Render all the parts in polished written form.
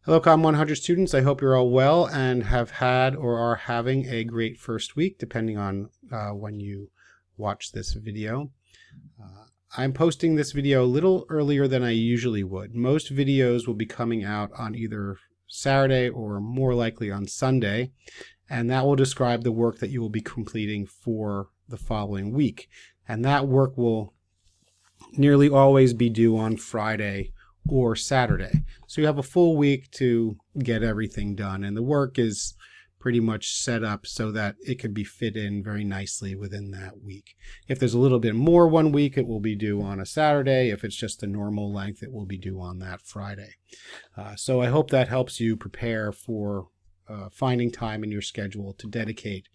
Hello, Com 100 students. I hope you're all well and have had or are having a great first week, depending on when you watch this video. I'm posting this video a little earlier than I usually would. Most videos will be coming out on either Saturday or more likely on Sunday, and that will describe the work that you will be completing for the following week. And that work will nearly always be due on Friday or Saturday. So you have a full week to get everything done, and the work is pretty much set up so that it can be fit in very nicely within that week. If there's a little bit more one week, it will be due on a Saturday. If it's just the normal length, it will be due on that Friday. So I hope that helps you prepare for finding time in your schedule to dedicate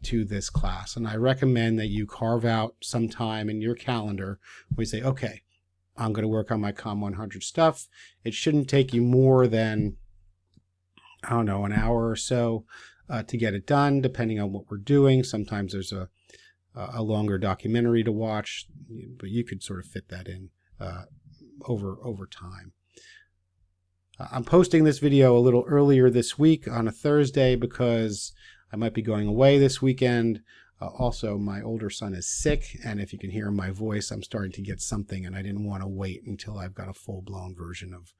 to this class. And I recommend that you carve out some time in your calendar where you say, okay, I'm going to work on my Com 100 stuff. It shouldn't take you more than, I don't know, an hour or so to get it done, depending on what we're doing. Sometimes there's a longer documentary to watch, but you could sort of fit that in over time. I'm posting this video a little earlier this week on a Thursday because I might be going away this weekend. Also, my older son is sick, and if you can hear my voice, I'm starting to get something, and I didn't want to wait until I've got a full-blown version of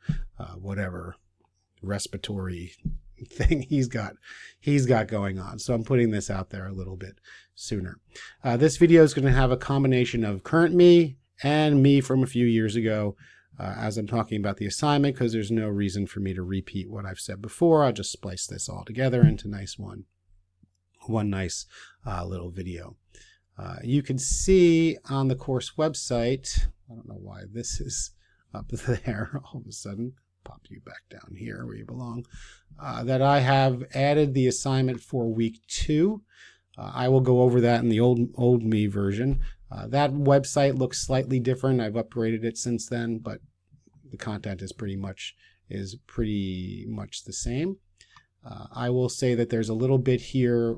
whatever respiratory thing he's got going on. So I'm putting this out there a little bit sooner. This video is going to have a combination of current me and me from a few years ago as I'm talking about the assignment, because there's no reason for me to repeat what I've said before. I'll just splice this all together into one nice little video. You can see on the course website, I don't know why this is up there all of a sudden, pop you back down here where you belong, that I have added the assignment for week 2. I will go over that in the old me version. That website looks slightly different. I've upgraded it since then, but the content is pretty much the same. I will say that there's a little bit here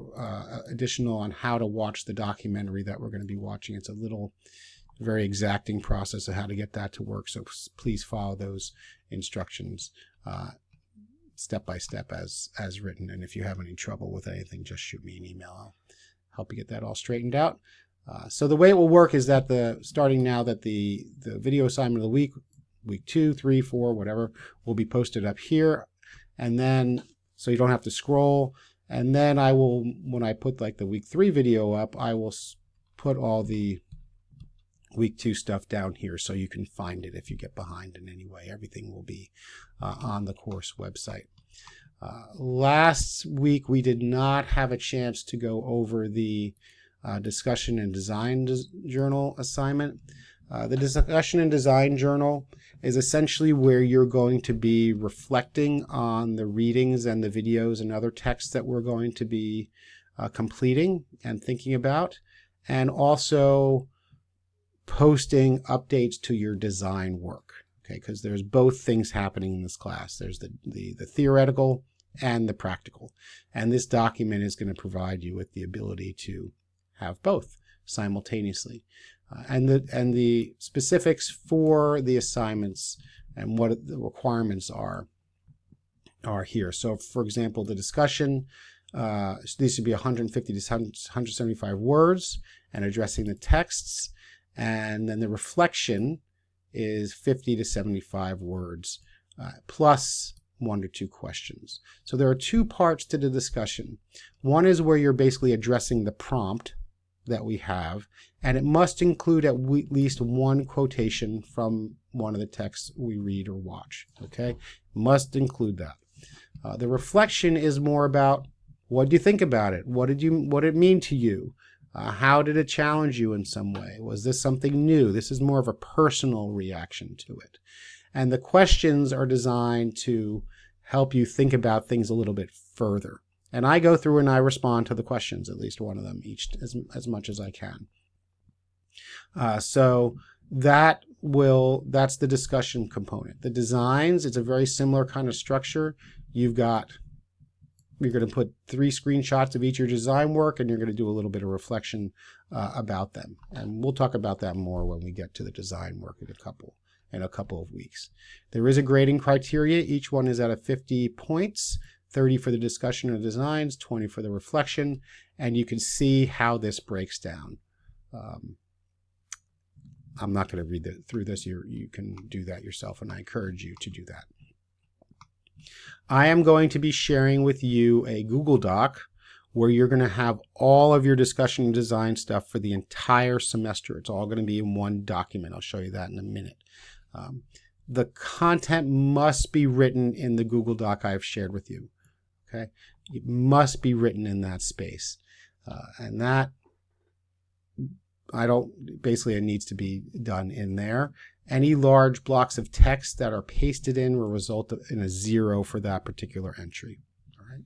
additional on how to watch the documentary that we're going to be watching. It's a very exacting process of how to get that to work. So please follow those instructions step by step as written. And if you have any trouble with anything, just shoot me an email. I'll help you get that all straightened out. So the way it will work is that starting now that the video assignment of the week 2, 3, 4, whatever, will be posted up here. And then so you don't have to scroll. And then I will, when I put like the week 3 video up, I will put all the week 2 stuff down here so you can find it if you get behind in any way. Everything will be on the course website. Last week, we did not have a chance to go over the discussion and design journal assignment. The discussion and design journal is essentially where you're going to be reflecting on the readings and the videos and other texts that we're going to be completing and thinking about, and also posting updates to your design work. Okay, because there's both things happening in this class. There's the theoretical and the practical, and this document is going to provide you with the ability to have both simultaneously. And the specifics for the assignments and what the requirements are here. So, for example, the discussion, these should be 150 to 175 words and addressing the texts. And then the reflection is 50 to 75 words, plus 1 to 2 questions. So there are 2 parts to the discussion. One is where you're basically addressing the prompt that we have, and it must include at least 1 quotation from one of the texts we read or watch. Okay, must include that. The reflection is more about, what do you think about it? What did it mean to you? How did it challenge you in some way? Was this something new? This is more of a personal reaction to it. And the questions are designed to help you think about things a little bit further. And I go through and I respond to the questions, at least one of them each, as much as I can. So that's the discussion component. The designs, it's a very similar kind of structure. You're going to put 3 screenshots of each of your design work, and you're going to do a little bit of reflection about them. And we'll talk about that more when we get to the design work in in a couple of weeks. There is a grading criteria. Each one is out of 50 points, 30 for the discussion of designs, 20 for the reflection, and you can see how this breaks down. I'm not going to read through this. You can do that yourself, and I encourage you to do that. I am going to be sharing with you a Google Doc where you're going to have all of your discussion and design stuff for the entire semester. It's all going to be in one document. I'll show you that in a minute. The content must be written in the Google Doc I've shared with you. Okay, it must be written in that space, and that it needs to be done in there. Any large blocks of text that are pasted in will result in a 0 for that particular entry. All right,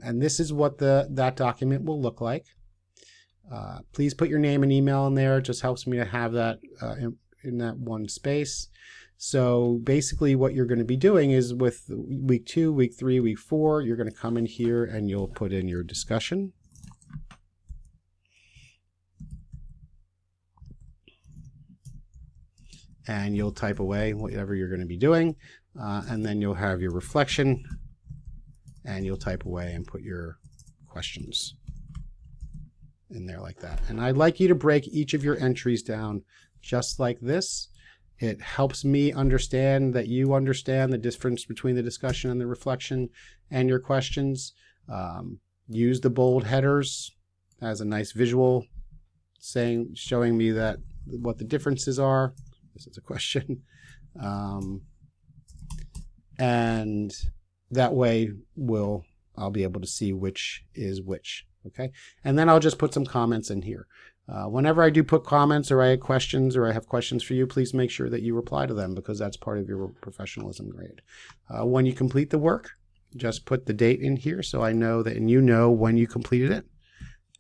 and this is what that document will look like. Please put your name and email in there. It just helps me to have that in that one space. So basically what you're going to be doing is with week 2, week 3, week 4, you're going to come in here and you'll put in your discussion. And you'll type away whatever you're going to be doing. And then you'll have your reflection. And you'll type away and put your questions in there like that. And I'd like you to break each of your entries down just like this. It helps me understand that you understand the difference between the discussion and the reflection and your questions. Use the bold headers as a nice visual showing me that what the differences are. This is a question. And that way I'll be able to see which is which. Okay. And then I'll just put some comments in here. Whenever I do put comments or I have questions for you, please make sure that you reply to them because that's part of your professionalism grade. When you complete the work, just put the date in here so I know that, and you know when you completed it.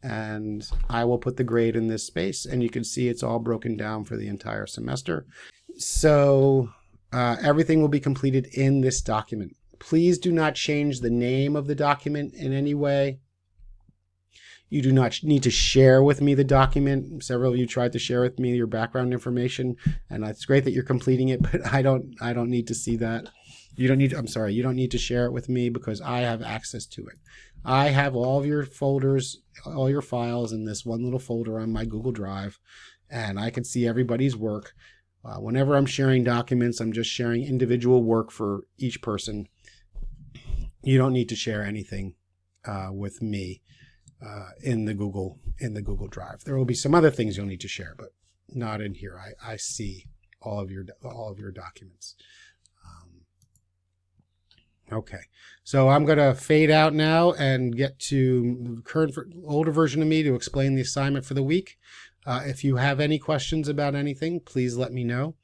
And I will put the grade in this space, and you can see it's all broken down for the entire semester. So everything will be completed in this document. Please do not change the name of the document in any way. You do not need to share with me the document. Several of you tried to share with me your background information, and it's great that you're completing it, but I don't need to see that. You don't need to share it with me because I have access to it. I have all of your folders, all your files in this one little folder on my Google Drive, and I can see everybody's work. Whenever I'm sharing documents, I'm just sharing individual work for each person. You don't need to share anything with me in the Google Drive. There will be some other things you'll need to share, but not in here. I see all of your documents. Okay, so I'm going to fade out now and get to the older version of me to explain the assignment for the week. If you have any questions about anything, please let me know.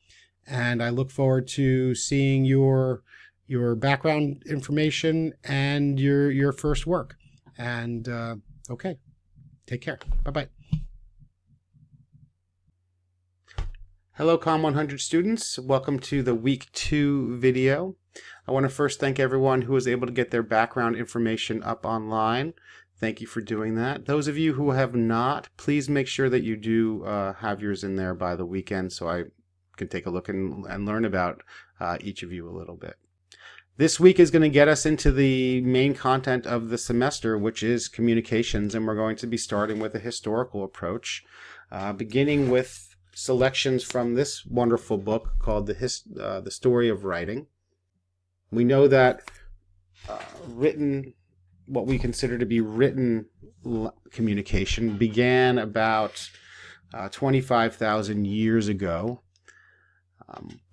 And I look forward to seeing your background information and your first work. And okay, take care. Bye-bye. Hello, COM 100 students. Welcome to the week 2 video. I want to first thank everyone who was able to get their background information up online. Thank you for doing that. Those of you who have not, please make sure that you do have yours in there by the weekend so I can take a look and learn about each of you a little bit. This week is going to get us into the main content of the semester, which is communications, and we're going to be starting with a historical approach, beginning with selections from this wonderful book called The Story of Writing. We know that what we consider to be written communication began about 25,000 years ago.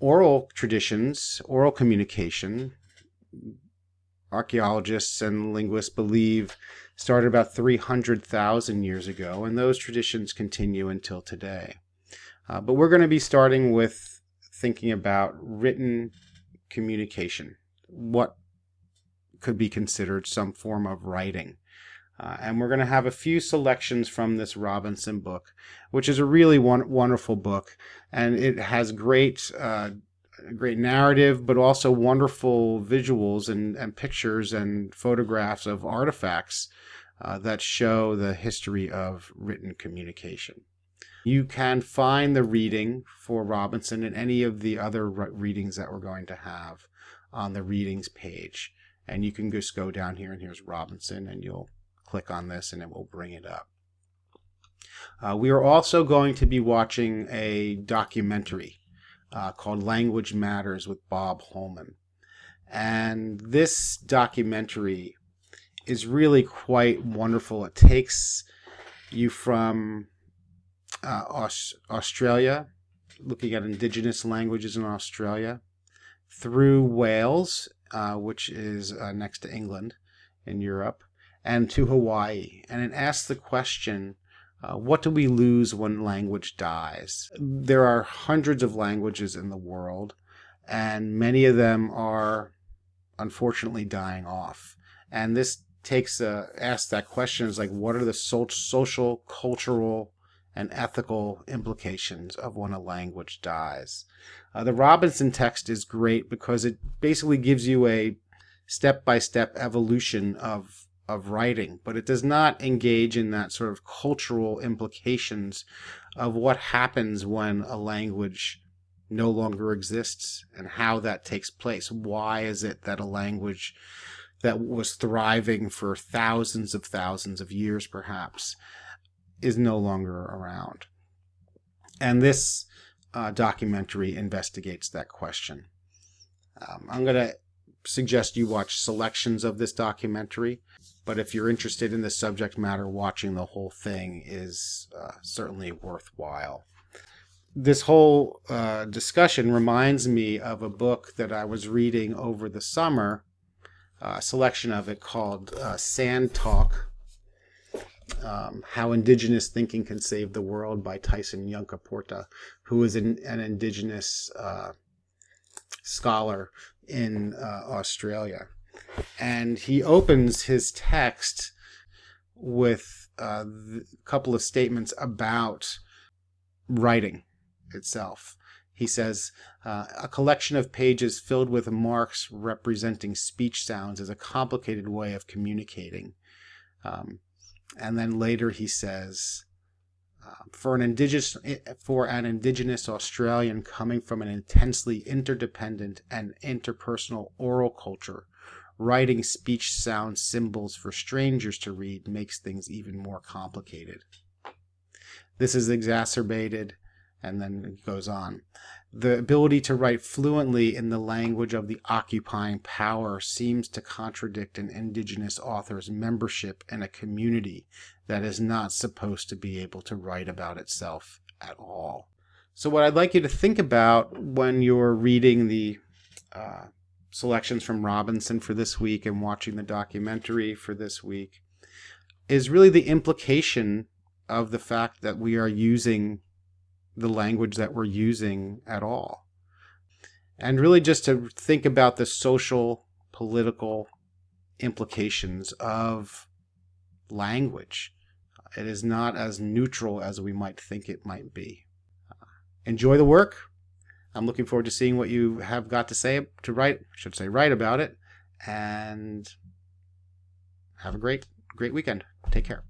Oral traditions, oral communication, archaeologists and linguists believe started about 300,000 years ago, and those traditions continue until today. But we're going to be starting with thinking about written communication. What could be considered some form of writing. And we're going to have a few selections from this Robinson book, which is a really wonderful book. And it has great narrative, but also wonderful visuals and pictures and photographs of artifacts that show the history of written communication. You can find the reading for Robinson and any of the other readings that we're going to have on the readings page. And you can just go down here, and here's Robinson, and you'll click on this and it will bring it up. We are also going to be watching a documentary called Language Matters with Bob Holman. And this documentary is really quite wonderful. It takes you from Australia, looking at indigenous languages in Australia, through Wales, which is next to England in Europe, and to Hawaii. And it asks the question, what do we lose when language dies? There are hundreds of languages in the world, and many of them are unfortunately dying off. And this asks that question, is like, what are the social, cultural, and ethical implications of when a language dies? The Robinson text is great because it basically gives you a step-by-step evolution of writing, but it does not engage in that sort of cultural implications of what happens when a language no longer exists and how that takes place. Why is it that a language that was thriving for thousands of years perhaps is no longer around? And this documentary investigates that question. I'm going to suggest you watch selections of this documentary, but if you're interested in the subject matter, watching the whole thing is certainly worthwhile. This whole discussion reminds me of a book that I was reading over the summer, a selection of it called Sand Talk, How Indigenous Thinking Can Save the World by Tyson Yunkaporta, who is an indigenous scholar in Australia. And he opens his text with a couple of statements about writing itself. He says, a collection of pages filled with marks representing speech sounds is a complicated way of communicating. And then later he says, for an indigenous Australian coming from an intensely interdependent and interpersonal oral culture, writing speech sound symbols for strangers to read makes things even more complicated. This is exacerbated, and then it goes on. The ability to write fluently in the language of the occupying power seems to contradict an indigenous author's membership in a community that is not supposed to be able to write about itself at all. So what I'd like you to think about when you're reading the selections from Robinson for this week and watching the documentary for this week is really the implication of the fact that we are using the language that we're using at all. And really just to think about the social, political implications of language. It is not as neutral as we might think it might be. Enjoy the work. I'm looking forward to seeing what you have got to say, write about it, and have a great weekend. Take care.